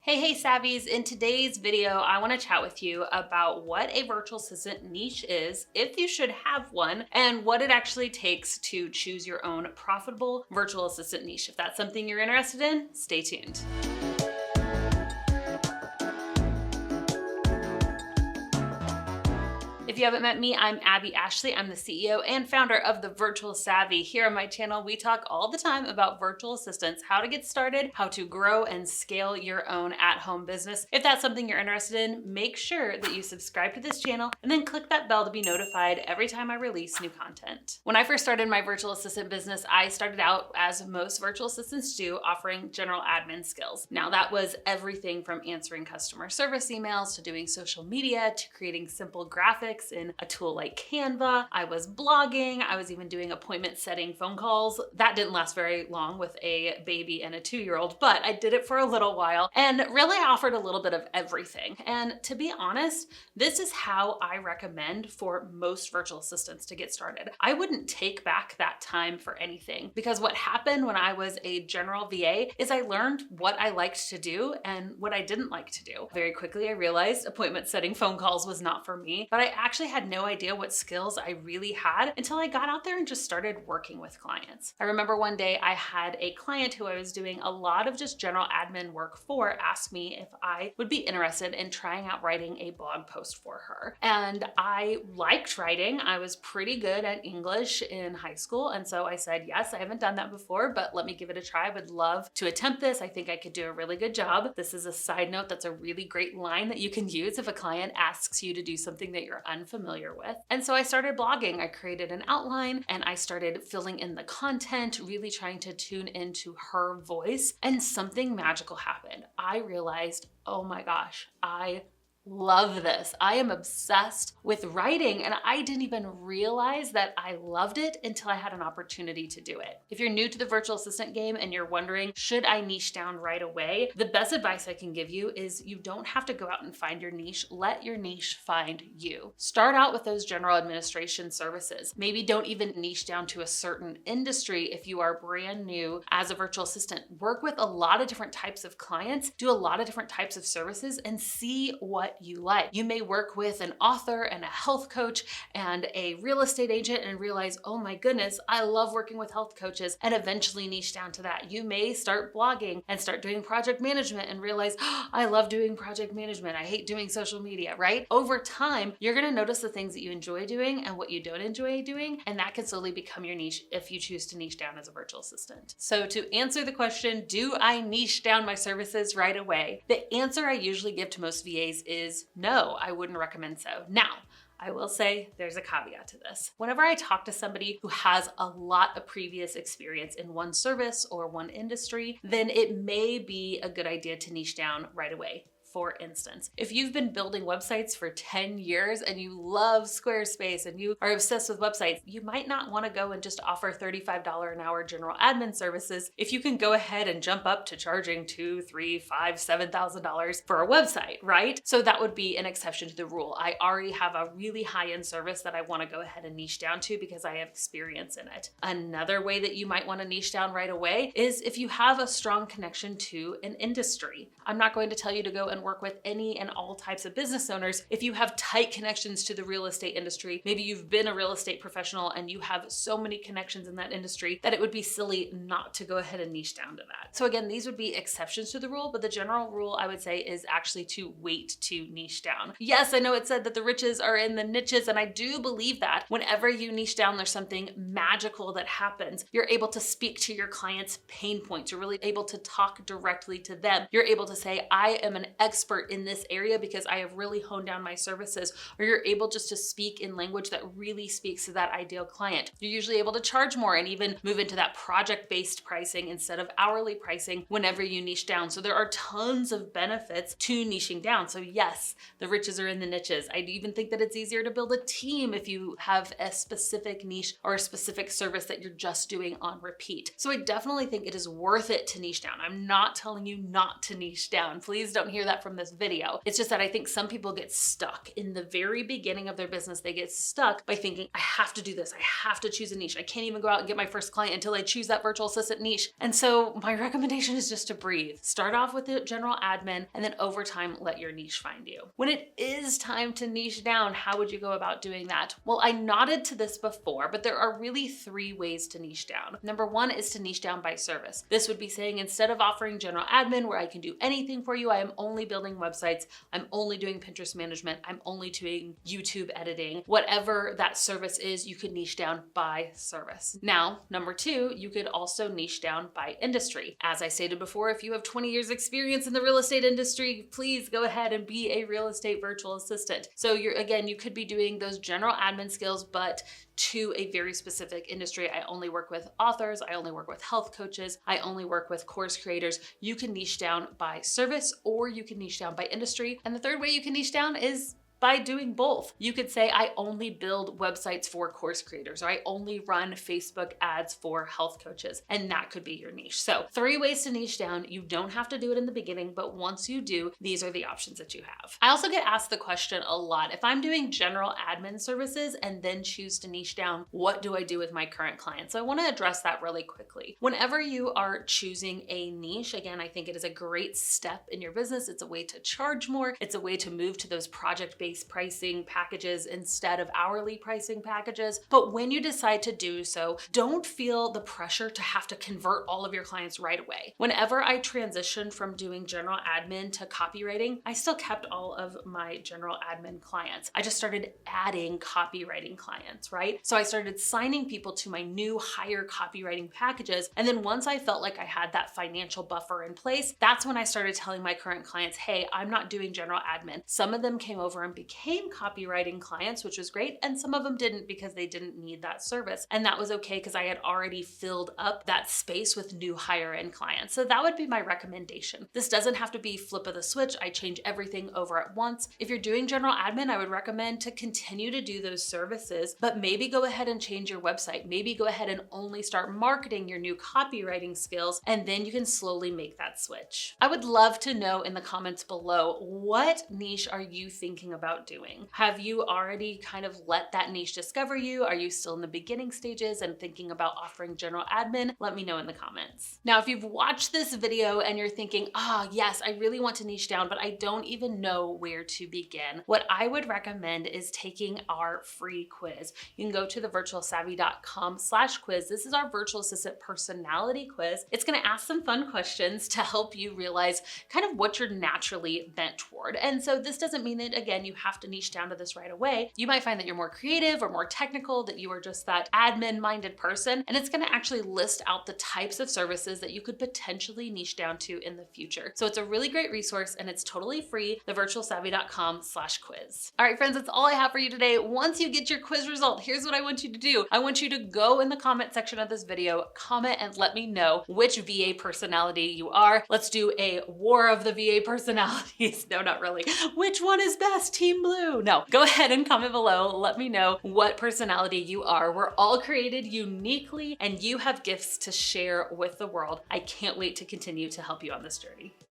Hey Savvies, in today's video, I want to chat with you about what a virtual assistant niche is, if you should have one, and what it actually takes to choose your own profitable virtual assistant niche. If that's something you're interested in, stay tuned. If you haven't met me, I'm Abbey Ashley. I'm the CEO and founder of The Virtual Savvy. Here on my channel, we talk all the time about virtual assistants, how to get started, how to grow and scale your own at-home business. If that's something you're interested in, make sure that you subscribe to this channel and then click that bell to be notified every time I release new content. When I first started my virtual assistant business, I started out, as most virtual assistants do, offering general admin skills. Now that was everything from answering customer service emails to doing social media to creating simple graphics in a tool like Canva. I was blogging. I was even doing appointment setting phone calls. That didn't last very long with a baby and a 2-year-old, but I did it for a little while and really offered a little bit of everything. And to be honest, this is how I recommend for most virtual assistants to get started. I wouldn't take back that time for anything, because what happened when I was a general VA is I learned what I liked to do and what I didn't like to do. Very quickly, I realized appointment setting phone calls was not for me, but I actually had no idea what skills I really had until I got out there and just started working with clients. I remember one day I had a client who I was doing a lot of just general admin work for ask me if I would be interested in trying out writing a blog post for her. And I liked writing. I was pretty good at English in high school. And so I said, yes, I haven't done that before, but let me give it a try. I would love to attempt this. I think I could do a really good job. This is a side note. That's a really great line that you can use if a client asks you to do something that you're unfamiliar with. And so I started blogging. I created an outline and I started filling in the content, really trying to tune into her voice, and something magical happened. I realized, oh my gosh, I love this. I am obsessed with writing, and I didn't even realize that I loved it until I had an opportunity to do it. If you're new to the virtual assistant game and you're wondering, should I niche down right away? The best advice I can give you is you don't have to go out and find your niche. Let your niche find you. Start out with those general administration services. Maybe don't even niche down to a certain industry if you are brand new as a virtual assistant. Work with a lot of different types of clients, do a lot of different types of services, and see what you like. You may work with an author and a health coach and a real estate agent and realize, oh my goodness, I love working with health coaches, and eventually niche down to that. You may start blogging and start doing project management and realize, oh, I love doing project management. I hate doing social media, right? Over time, you're gonna notice the things that you enjoy doing and what you don't enjoy doing, and that can slowly become your niche if you choose to niche down as a virtual assistant. So to answer the question, do I niche down my services right away? The answer I usually give to most VAs is no, I wouldn't recommend so. Now, I will say there's a caveat to this. Whenever I talk to somebody who has a lot of previous experience in one service or one industry, then it may be a good idea to niche down right away. For instance, if you've been building websites for 10 years and you love Squarespace and you are obsessed with websites, you might not want to go and just offer $35 an hour general admin services if you can go ahead and jump up to charging $2,000, $3,000, $5,000, $7,000 for a website, right? So that would be an exception to the rule. I already have a really high-end service that I want to go ahead and niche down to because I have experience in it. Another way that you might want to niche down right away is if you have a strong connection to an industry. I'm not going to tell you to go and work with any and all types of business owners. If you have tight connections to the real estate industry, maybe you've been a real estate professional and you have so many connections in that industry that it would be silly not to go ahead and niche down to that. So again, these would be exceptions to the rule, but the general rule I would say is actually to wait to niche down. Yes, I know it said that the riches are in the niches, and I do believe that. Whenever you niche down, there's something magical that happens. You're able to speak to your clients' pain points. You're really able to talk directly to them. You're able to say, I am an expert in this area because I have really honed down my services, or you're able just to speak in language that really speaks to that ideal client. You're usually able to charge more and even move into that project-based pricing instead of hourly pricing whenever you niche down. So there are tons of benefits to niching down. So yes, the riches are in the niches. I even think that it's easier to build a team if you have a specific niche or a specific service that you're just doing on repeat. So I definitely think it is worth it to niche down. I'm not telling you not to niche down. Please don't hear that that from this video. It's just that I think some people get stuck in the very beginning of their business. They get stuck by thinking, I have to do this. I have to choose a niche. I can't even go out and get my first client until I choose that virtual assistant niche. And so my recommendation is just to breathe. Start off with the general admin, and then over time, let your niche find you. When it is time to niche down, how would you go about doing that? Well, I nodded to this before, but there are really 3 ways to niche down. Number 1 is to niche down by service. This would be saying, instead of offering general admin where I can do anything for you, I am only building websites, I'm only doing Pinterest management, I'm only doing YouTube editing. Whatever that service is, you could niche down by service. Now, number 2, you could also niche down by industry. As I stated before, if you have 20 years experience in the real estate industry, please go ahead and be a real estate virtual assistant. So you could be doing those general admin skills, but to a very specific industry. I only work with authors, I only work with health coaches, I only work with course creators. You can niche down by service, or you can niche down by industry. And the third way you can niche down is by doing both. You could say, I only build websites for course creators, or I only run Facebook ads for health coaches, and that could be your niche. So 3 ways to niche down. You don't have to do it in the beginning, but once you do, these are the options that you have. I also get asked the question a lot, if I'm doing general admin services and then choose to niche down, what do I do with my current clients? So I wanna address that really quickly. Whenever you are choosing a niche, again, I think it is a great step in your business. It's a way to charge more. It's a way to move to those project-based pricing packages instead of hourly pricing packages. But when you decide to do so, don't feel the pressure to have to convert all of your clients right away. Whenever I transitioned from doing general admin to copywriting, I still kept all of my general admin clients. I just started adding copywriting clients, right? So I started signing people to my new higher copywriting packages. And then once I felt like I had that financial buffer in place, that's when I started telling my current clients, hey, I'm not doing general admin. Some of them came over and became copywriting clients, which was great. And some of them didn't because they didn't need that service. And that was okay because I had already filled up that space with new higher end clients. So that would be my recommendation. This doesn't have to be flip of the switch. I change everything over at once. If you're doing general admin, I would recommend to continue to do those services, but maybe go ahead and change your website. Maybe go ahead and only start marketing your new copywriting skills, and then you can slowly make that switch. I would love to know in the comments below, what niche are you thinking about doing? Have you already kind of let that niche discover you? Are you still in the beginning stages and thinking about offering general admin? Let me know in the comments. Now, if you've watched this video and you're thinking, yes, I really want to niche down, but I don't even know where to begin, what I would recommend is taking our free quiz. You can go to the virtualassavvy.com/quiz. This is our virtual assistant personality quiz. It's gonna ask some fun questions to help you realize kind of what you're naturally bent toward. And so this doesn't mean that, again, you have to niche down to this right away. You might find that you're more creative or more technical, that you are just that admin-minded person, and it's gonna actually list out the types of services that you could potentially niche down to in the future. So it's a really great resource and it's totally free, thevirtualassavvy.com/quiz. All right, friends, that's all I have for you today. Once you get your quiz result, here's what I want you to do. I want you to go in the comment section of this video, comment and let me know which VA personality you are. Let's do a war of the VA personalities. No, not really. Which one is best? Team Blue. No, go ahead and comment below. Let me know what personality you are. We're all created uniquely and you have gifts to share with the world. I can't wait to continue to help you on this journey.